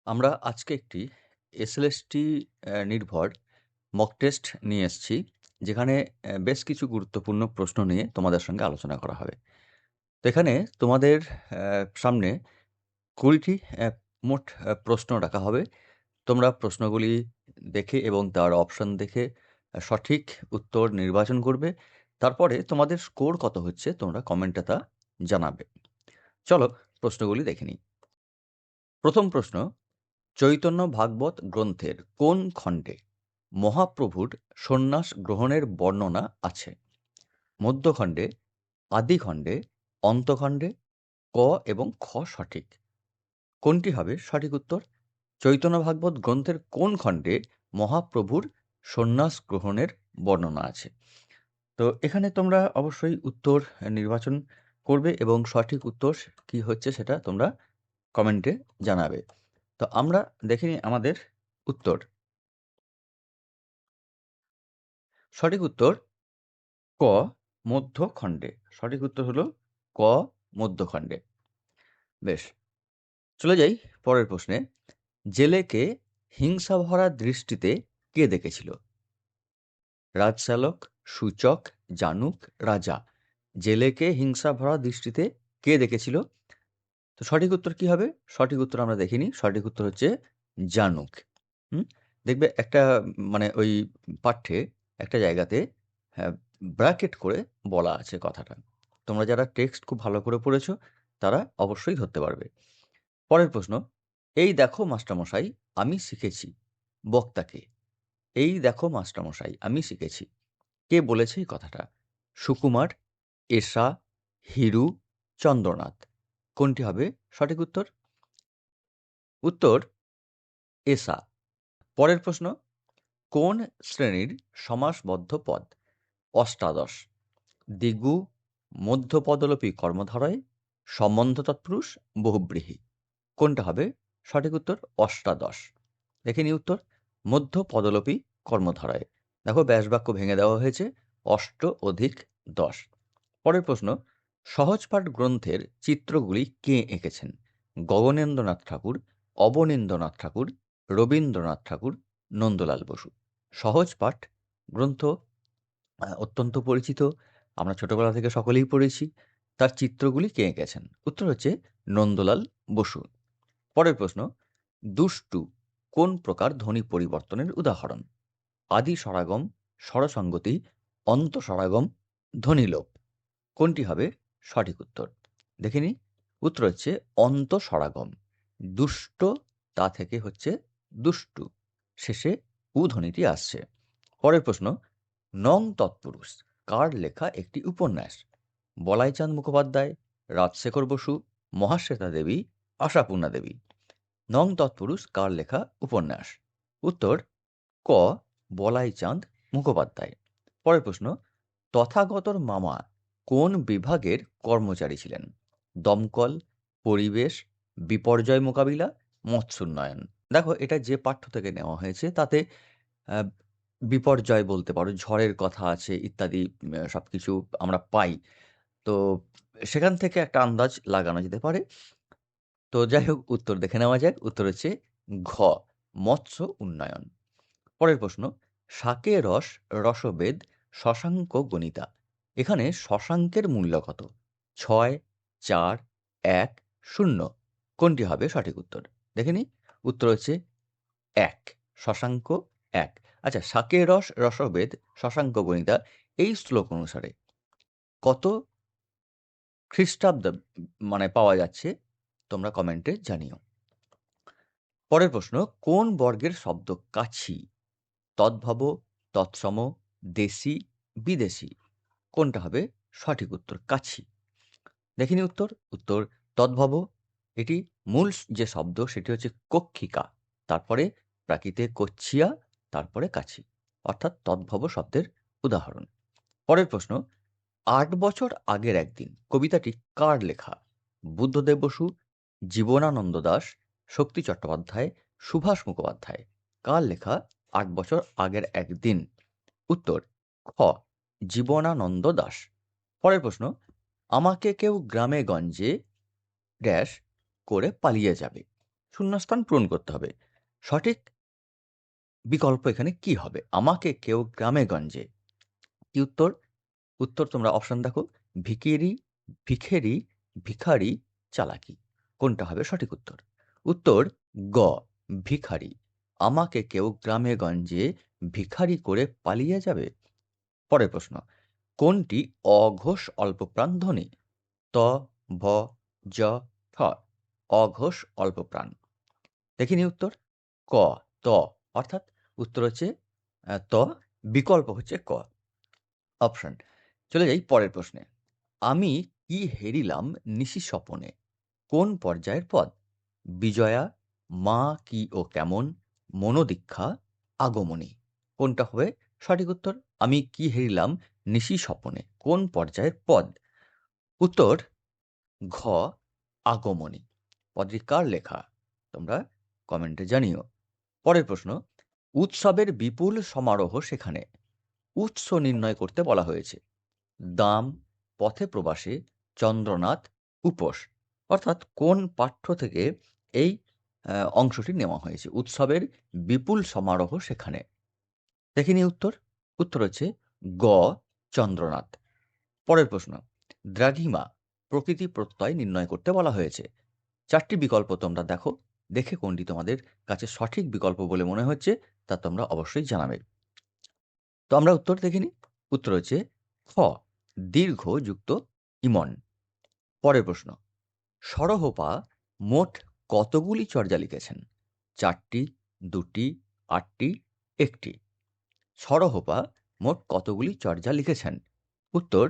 আমরা আজকে একটি এসএলএসটি নির্ভর মক টেস্ট নিয়ে এসেছি। যেখানে বেশ কিছু গুরুত্বপূর্ণ প্রশ্ন নিয়ে তোমাদের সঙ্গে আলোচনা করা হবে। তো এখানে তোমাদের সামনে ২০ টি মোট প্রশ্ন রাখা হবে। তোমরা প্রশ্নগুলি দেখে এবং তার অপশন দেখে সঠিক উত্তর নির্বাচন করবে। তারপরে তোমাদের স্কোর কত হচ্ছে তোমরা কমেন্টে তা জানাবে। চলো প্রশ্নগুলি দেখে নিই। ১ম প্রশ্ন, চৈতন্য ভাগবত গ্রন্থের কোন খণ্ডে মহাপ্রভুর সন্ন্যাস গ্রহণের বর্ণনা আছে? মধ্যখণ্ডে, আদিখণ্ডে, অন্তখণ্ডে, ক এবং খ সঠিক। কোনটি হবে সঠিক উত্তর? চৈতন্য ভাগবত গ্রন্থের কোন খণ্ডে মহাপ্রভুর সন্ন্যাস গ্রহণের বর্ণনা আছে? তো এখানে তোমরা অবশ্যই উত্তর নির্বাচন করবে এবং সঠিক উত্তর কি হচ্ছে সেটা তোমরা কমেন্টে জানাবে। তো আমরা দেখে নিই আমাদের উত্তর। সঠিক উত্তর ক মধ্যখণ্ডে। সঠিক উত্তর হলো ক মধ্যখণ্ডে। বেশ, চলে যাই পরের প্রশ্নে। জেলেকে হিংসাভরা দৃষ্টিতে কে দেখেছিল? রাজশ্যালক, সূচক, জানুক, রাজা। জেলেকে হিংসাভরা দৃষ্টিতে কে দেখেছিল? তো সঠিক উত্তর কি হবে? সঠিক উত্তর আমরা দেখিনি। সঠিক উত্তর হচ্ছে জানুক। হুম? দেখবে একটা মানে ওই পাঠ্যে একটা জায়গাতে হ্যাঁ, ব্র্যাকেট করে বলা আছে কথাটা। তোমরা যারা টেক্সট খুব ভালো করে পড়েছো তারা অবশ্যই ধরতে পারবে। পরের প্রশ্ন, এই দেখো মাস্টারমশাই আমি শিখেছি। বক্তা কে? এই দেখো মাস্টারমশাই আমি শিখেছি। কে বলেছে এই কথাটা? সুকুমার, এষা, হিরু, চন্দ্রনাথ। কোনটি হবে সঠিক উত্তর? উত্তর এষা। পরের প্রশ্ন, কোন শ্রেণীর সমাসবদ্ধ পদ? অষ্টাদশ। দ্বিগু, মধ্যপদলোপী কর্মধারয়, সম্বন্ধ তৎপুরুষ, বহুব্রীহি। কোনটা হবে সঠিক উত্তর? অষ্টাদশ। দেখে নিই উত্তর। মধ্যপদলোপী কর্মধারয়। দেখো ব্যাসবাক্য ভেঙে দেওয়া হয়েছে। অষ্ট অধিক ১০। পরের প্রশ্ন, সহজপাঠ গ্রন্থের চিত্রগুলি কে এঁকেছেন? গগনেন্দ্রনাথ ঠাকুর, অবনীন্দ্রনাথ ঠাকুর, রবীন্দ্রনাথ ঠাকুর, নন্দলাল বসু। সহজপাঠ গ্রন্থ অত্যন্ত পরিচিত। আমরা ছোটবেলা থেকে সকলেই পড়েছি। তার চিত্রগুলি কে এঁকেছেন? উত্তর হচ্ছে নন্দলাল বসু। পরের প্রশ্ন, দুষ্টু কোন প্রকার ধ্বনি পরিবর্তনের উদাহরণ? আদি স্বরাগম, স্বরসঙ্গতি, অন্তঃস্বরাগম, ধ্বনিলোপ। কোনটি হবে সঠিক উত্তর? দেখে নিই। উত্তর হচ্ছে অন্তঃস্বরাগম। দুষ্ট তা থেকে হচ্ছে দুষ্টু, শেষে উ ধ্বনিটি আসছে। পরের প্রশ্ন, নং তৎপুরুষ কার লেখা একটি উপন্যাস? বলাইচাঁদ মুখোপাধ্যায়, রাজশেখর বসু, মহাশ্বেতা দেবী, আশাপূর্ণা দেবী। নং তৎপুরুষ কার লেখা উপন্যাস? উত্তর ক বলাইচাঁদ মুখোপাধ্যায়। পরের প্রশ্ন, তথাগতর মামা কোন বিভাগের কর্মচারী ছিলেন? দমকল, পরিবেশ, বিপর্যয় মোকাবিলা, মৎস্যোন্নয়ন। দেখো এটা যে পাঠ্য থেকে নেওয়া হয়েছে তাতে আহ, বিপর্যয় বলতে পারো, ঝড়ের কথা আছে ইত্যাদি সবকিছু আমরা পাই। তো সেখান থেকে একটা আন্দাজ লাগানো যেতে পারে। তো যাই হোক উত্তর দেখে নেওয়া যাক। উত্তর হচ্ছে ঘ মৎস্য উন্নয়ন। পরের প্রশ্ন, শাকে রস রসভেদ শশাঙ্ক গণিতা। এখানে শশাঙ্কের মূল্য কত? ৬, ৪, ১, ০। কোনটি হবে সঠিক উত্তর? দেখে নিই। উত্তর হচ্ছে ১, শশাঙ্ক ১। আচ্ছা, শাকে রস রসভেদ শশাঙ্ক গণিতা এই শ্লোক অনুসারে কত খ্রিস্টাব্দ মানে পাওয়া যাচ্ছে তোমরা কমেন্টে জানিও। পরের প্রশ্ন, কোন বর্গের শব্দ কাছি? তদ্ভব, তৎসম, দেশি, বিদেশি। কোনটা হবে সঠিক উত্তর? কাছি। দেখিনি উত্তর। উত্তর তদ্ভব। এটি মূল যে শব্দ সেটি হচ্ছে কক্ষিকা, তারপরে প্রাকৃতে কচ্ছিয়া, তারপরে কাছি, অর্থাৎ তদ্ভব শব্দের উদাহরণ। পরের প্রশ্ন, ৮ বছর আগের একদিন কবিতাটি কার লেখা? বুদ্ধদেব বসু, জীবনানন্দ দাশ, শক্তি চট্টোপাধ্যায়, সুভাষ মুখোপাধ্যায়। কার লেখা ৮ বছর আগের একদিন? উত্তর খ জীবনানন্দ দাশ। পরের প্রশ্ন, আমাকে কেউ গ্রামে গঞ্জে ড্যাশ করে পালিয়ে যাবে। শূন্যস্থান পূরণ করতে হবে। সঠিক বিকল্প এখানে কি হবে? আমাকে কেউ গ্রামে-গঞ্জে। কি উত্তর? উত্তর তোমরা অপশন দেখো। ভিখিরি, ভিখেরি, ভিখারি, চালাকি। কোনটা হবে সঠিক উত্তর? উত্তর গ, ভিখারি। আমাকে কেউ গ্রামে-গঞ্জে ভিখারি করে পালিয়ে যাবে? পরের প্রশ্ন। কোনটি অঘোষ অল্পপ্রাণ ধ্বনি? ত, ভ, জ, ঠ। অঘোষ অল্পপ্রাণ। দেখিনি উত্তর? ক, ত, অর্থাৎ উত্তর হচ্ছে ত, বিকল্প হচ্ছে ক। অপশন। চলে যাই পরের প্রশ্নে। আমি কি হেরিলাম নিশি স্বপনে? কোন পর্যায়ের পদ? বিজয়া, মা কি ও কেমন, মনোদীক্ষা, আগমনী। কোনটা হবে সঠিক উত্তর? আমি কি হেরিলাম নিশি স্বপনে কোন পর্যায়ের পদ? উত্তর ঘ, আগমনী। পদটি কার লেখা? তোমরা কমেন্টে জানিও। পরের প্রশ্ন। উৎসবের বিপুল সমারোহ সেখানে। উৎস নির্ণয় করতে বলা হয়েছে। দাম, পথে প্রবাসে, চন্দ্রনাথ, উপোস। অর্থাৎ কোন পাঠ্য থেকে এই অংশটি নেওয়া হয়েছে? উৎসবের বিপুল সমারোহ সেখানে। দেখিনি উত্তর? উত্তর হচ্ছে গ, চন্দ্রনাথ। পরের প্রশ্ন। দ্রাঘিমা, প্রকৃতি প্রত্যয় নির্ণয় করতে বলা হয়েছে। 4টি বিকল্প তোমরা দেখো। দেখে কোনটি তোমাদের কাছে সঠিক বিকল্প বলে মনে হচ্ছে তা তোমরা অবশ্যই জানাবে। তো আমরা উত্তর দেখে নিই। উত্তর হচ্ছে খ, দীর্ঘ যুক্ত ইমন। পরের প্রশ্ন। সরহপা মোট কতগুলি চর্যা লিখেছেন? 4টি, 2টি, 8টি, 1টি। সরহপা মোট কতগুলি চর্যা লিখেছেন? উত্তর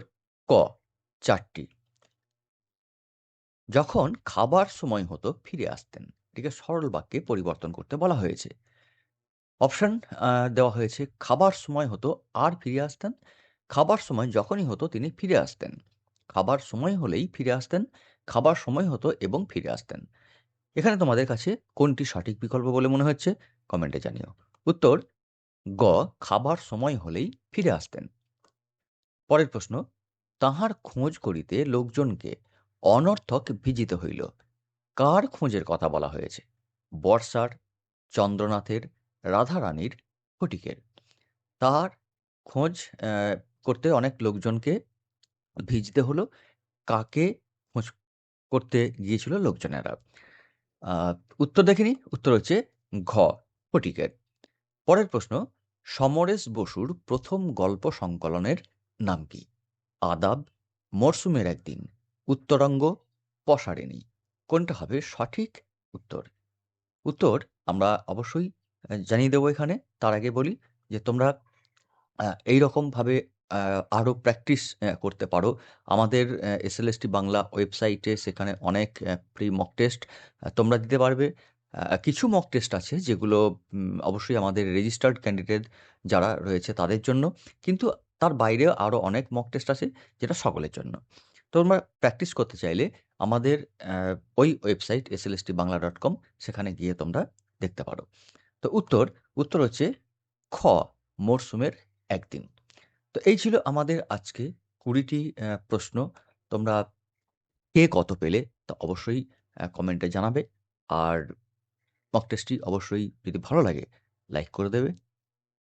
ক, 4টি। যখন খাবার সময় হতো ফিরে আসতেন। এটিকে সরল বাক্যে পরিবর্তন করতে বলা হয়েছে। অপশন দেওয়া হয়েছে। খাবার সময় হতো আর ফিরে আসতেন। খাবার সময় যখনই হতো তিনি ফিরে আসতেন। খাবার সময় হলেই ফিরে আসতেন। খাবার সময় হতো এবং ফিরে আসতেন। এখানে তোমাদের কাছে কোনটি সঠিক বিকল্প বলে মনে হচ্ছে কমেন্টে জানিও। উত্তর গ, খাবার সময় হলেই ফিরে আসতেন। পরের প্রশ্ন। তাহার খোঁজ করিতে লোকজনকে অনর্থক ভিজিত হইল। কার খোঁজের কথা বলা হয়েছে? বর্ষার, চন্দ্রনাথের, রাধারানীর, ফটিকের। তার খোঁজ করতে অনেক লোকজনকে ভিজতে হলো। কাকে খোঁজ করতে গিয়েছিল লোকজনেরা? উত্তর দেখিনি। উত্তর হচ্ছে ঘ, ফটিকের। পরের প্রশ্ন। সমরেশ বসুর প্রথম গল্প সংকলনের নাম কি? আদাব, মরশুমের একদিন, উত্তরঙ্গ, পসারিণী। কোনটা হবে সঠিক উত্তর? উত্তর আমরা অবশ্যই জানিয়ে দেবো এখানে। তার আগে বলি যে তোমরা এইরকমভাবে আরও প্র্যাকটিস করতে পারো। আমাদের এসএলএসটি বাংলা ওয়েবসাইটে সেখানে অনেক ফ্রি মক টেস্ট তোমরা দিতে পারবে। কিছু মক টেস্ট আছে যেগুলো অবশ্যই আমাদের রেজিস্টার্ড ক্যান্ডিডেট যারা রয়েছে তাদের জন্য। কিন্তু তার বাইরেও আরও অনেক মক টেস্ট আছে যেটা সকলের জন্য। তোমরা প্র্যাকটিস করতে চাইলে আমাদের ওই ওয়েবসাইট slstbangla.com সেখানে গিয়ে তোমরা দেখতে পারো। তো উত্তর হচ্ছে খ, মরশুমের একদিন। তো এই ছিল আমাদের আজকে ২০টি প্রশ্ন। তোমরা কে কত পেলে তা অবশ্যই কমেন্টে জানাবে। আর মক টেস্টটি অবশ্যই যদি ভালো লাগে লাইক করে দেবে,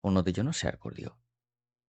অন্যদের জন্য শেয়ার করে দিও।